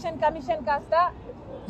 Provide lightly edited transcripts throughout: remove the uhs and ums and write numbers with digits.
Election commission కాస్త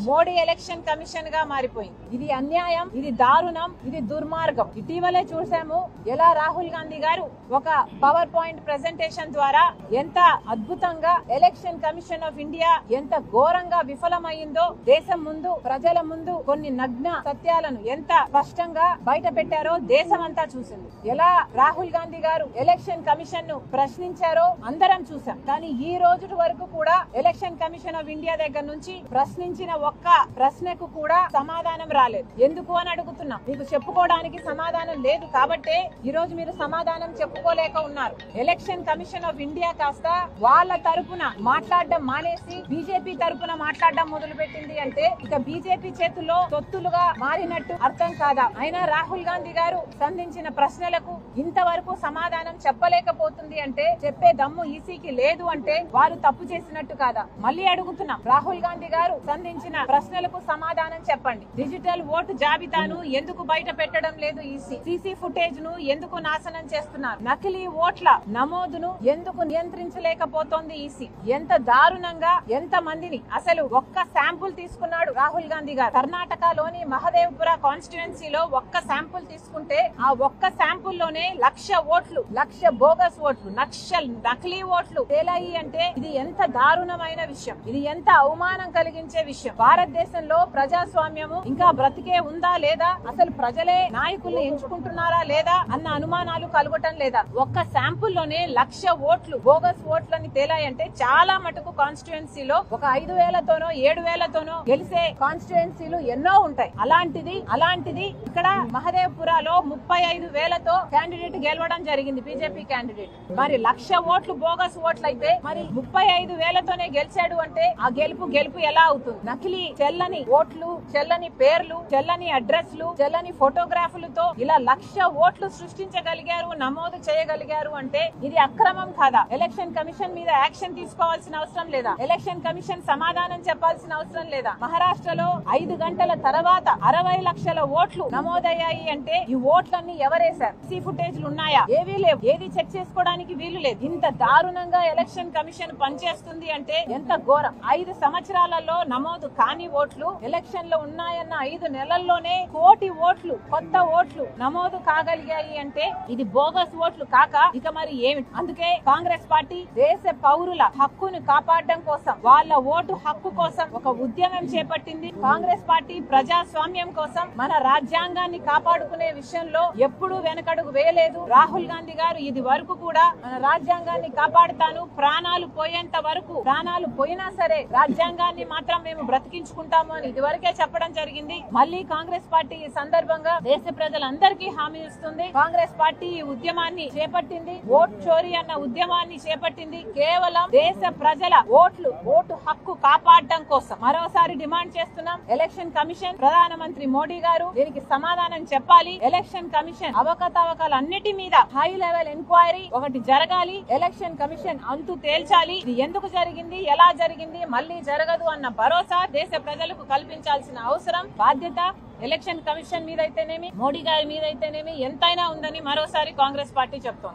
Modi election commission గా మారిపోయింది. ఇది అన్యాయం, ఇది దారుణం, ఇది దుర్మార్గం. ఇటీవలే చూసాము ఎలా రాహుల్ గాంధీ గారు ఒక పవర్ పాయింట్ ప్రెజెంటేషన్ ద్వారా ఎంత అద్భుతంగా ఎలక్షన్ కమిషన్ ఆఫ్ ఇండియా ఎంత ఘోరంగా విఫలమైందో దేశం ముందు, ప్రజల ముందు కొన్ని నగ్న సత్యాలను ఎంత స్పష్టంగా బయట పెట్టారో దేశం అంతా చూసింది. ఎలా రాహుల్ గాంధీ గారు ఎలక్షన్ కమిషన్ ను ప్రశ్నించారో అందరం చూసాం. కానీ ఈ రోజు వరకు కూడా ఎలక్షన్ కమిషన్ ఆఫ్ ఇండియా దగ్గర నుంచి ప్రశ్నించిన ఒక్క ప్రశ్నకు కూడా సమాధానం రాలేదు. ఎందుకు అని అడుగుతున్నాం. మీకు చెప్పుకోవడానికి సమాధానం లేదు కాబట్టే ఈ రోజు మీరు సమాధానం చెప్పుకోలేక ఉన్నారు. ఎలక్షన్ కమిషన్ ఆఫ్ ఇండియా కాస్త వాళ్ళ తరపున మాట్లాడడం మానేసి బీజేపీ తరపున మాట్లాడడం మొదలు పెట్టింది అంటే ఇక బీజేపీ చేతుల్లో తొత్తులుగా మారినట్టు అర్థం కాదా? అయినా రాహుల్ గాంధీ గారు సంధించిన ప్రశ్నలకు ఇంతవరకు సమాధానం చెప్పలేకపోతుంది అంటే చెప్పే దమ్ము ఈసీకి లేదు అంటే వారు తప్పు చేసినట్టు కాదా? మళ్ళీ అడుగుతున్నాం. రాహుల్ గాంధీ గారు సంధించిన ప్రశ్నలకు సమాధానం చెప్పండి. డిజిటల్ ఓటు జాబితాను ఎందుకు బయట పెట్టడం లేదు ఈసీ? సీసీ ఫుటేజ్ ను ఎందుకు నాశనం చేస్తున్నారు? నకిలీ ఓట్ల నమోదును ఎందుకు నియంత్రించలేకపోతోంది ఈసీ? ఎంత దారుణంగా ఎంత మందిని అసలు ఒక్క శాంపుల్ తీసుకున్నాడు రాహుల్ గాంధీ గారు. కర్ణాటకలోని మహదేవ్పుర కాన్స్టిట్యుయెన్సీలో ఒక్క శాంపుల్ తీసుకుంటే ఆ ఒక్క శాంపుల్ లోనే 1,00,000 ఓట్లు, 1,00,000 బోగస్ ఓట్లు, 1,00,000 నకిలీ ఓట్లు తేలాయి అంటే ఇది ఎంత దారుణమైన విషయం, ఇది ఎంత అవమానం కలిగించే విషయం. భారతదేశంలో ప్రజాస్వామ్యము ఇంకా బ్రతికే ఉందా లేదా, అసలు ప్రజలే నాయకుల్ని ఎంచుకుంటున్నారా లేదా అన్న అనుమానాలు కలగటం లేదా? ఒక్క శాంపుల్ లోనే 1,00,000 ఓట్లు బోగస్ ఓట్లని తేలాయంటే చాలా మటుకు కాన్స్టిట్యుయెన్సీలో ఒక 5,000తోనో 7,000తోనో గెలిసే కాన్స్టిట్యుయెన్సీలు ఎన్నో ఉంటాయి. అలాంటిది ఇక్కడ మహదేవ్పురాలో 35,000తో క్యాండిడేట్ గెలవడం జరిగింది, బీజేపీ క్యాండిడేట్. మరి 1,00,000 ఓట్లు బోగస్ ఓట్లు అయితే మరి 35,000తోనే గెలిచాడు అంటే ఆ గెలుపు ఎలా అవుతుంది? నకిలీ చెల్లని ఓట్లు, చెల్లని పేర్లు, చెల్లని అడ్రస్లు, చెల్లని ఫోటోగ్రాఫ్లతో ఇలా 1,00,000 ఓట్లు సృష్టించగలిగారు, నమోదు చేయగలిగారు అంటే ఇది అక్రమం కాదా? ఎలక్షన్ కమిషన్ మీద యాక్షన్ తీసుకోవాల్సిన అవసరం లేదా? ఎలక్షన్ కమిషన్ సమాధానం చెప్పాల్సిన అవసరం లేదా? మహారాష్ట్రలో 5 గంటల తర్వాత 60 లక్షల ఓట్లు నమోదయ్యాయి అంటే ఈ ఓట్లన్నీ ఎవరేశారు? సీ ఫుటేజ్లు ఉన్నాయా? ఏవీ లేవు. ఏది చెక్ చేసుకోవడానికి వీలు లేదు. ఇంత దారుణంగా ఎలక్షన్ కమిషన్ పనిచేస్తుంది అంటే ఎంత ఘోరం. 5 సంవత్సరాలలో నమోదు కాని ఓట్లు ఎలక్షన్ లో ఉన్నాయన్న 5 నెలల్లోనే 1 కోటి ఓట్లు, కొత్త ఓట్లు నమోదు కాగలిగాయి అంటే ఇది బోగస్ ఓట్లు కాక ఇక మరి ఏమిటి? అందుకే కాంగ్రెస్ పార్టీ దేశ పౌరుల హక్కును కాపాడడం కోసం, వాళ్ళ ఓటు హక్కు కోసం ఒక ఉద్యమం చేపట్టింది. కాంగ్రెస్ పార్టీ ప్రజాస్వామ్యం కోసం, మన రాజ్యాంగాన్ని కాపాడుకునే విషయంలో ఎప్పుడూ వెనకడుగు వేయలేదు. రాహుల్ గాంధీ గారు ఇది వరకు కూడా మన రాజ్యాంగాన్ని కాపాడుతాను, ప్రాణాలు పోయేంత వరకు, ప్రాణాలు పోయినా సరే రాజ్యాంగాన్ని మాత్రం మేము బ్రతికించుకుంటాము అని ఇదివరకే చెప్పడం జరిగింది. మళ్ళీ కాంగ్రెస్ పార్టీ ఈ సందర్భంగా దేశ ప్రజలందరికీ హామీ ఇస్తుంది. కాంగ్రెస్ పార్టీ ఈ ఉద్యమాన్ని చేపట్టింది, ఓట్ చోరీ అన్న ఉద్యమాన్ని చేపట్టింది కేవలం దేశ ప్రజల ఓటు హక్కు కాపాడడం కోసం. మరోసారి డిమాండ్ చేస్తున్నాం, ఎలక్షన్ కమిషన్, ప్రధానమంత్రి మోడీ గారు దీనికి సమాధానం చెప్పాలి. ఎలక్షన్ కమిషన్ అవకతవకలన్నిటి మీద హై లెవెల్ ఎంక్వైరీ ఒకటి జరగాలి. ఎలక్షన్ కమిషన్ అంతు తేల్చాలి. ఇది ఎందుకు జరిగింది, ఎలా జరిగింది, మళ్ళీ జరగదు అన్న భరోసా దేశ ప్రజలకు కల్పించాల్సిన అవసరం, బాధ్యత ఎలక్షన్ కమిషన్ మీద అయితేనేమి, మోడీ గారి మీద అయితేనేమి ఎంతైనా ఉందని మరోసారి కాంగ్రెస్ పార్టీ చెప్తోంది.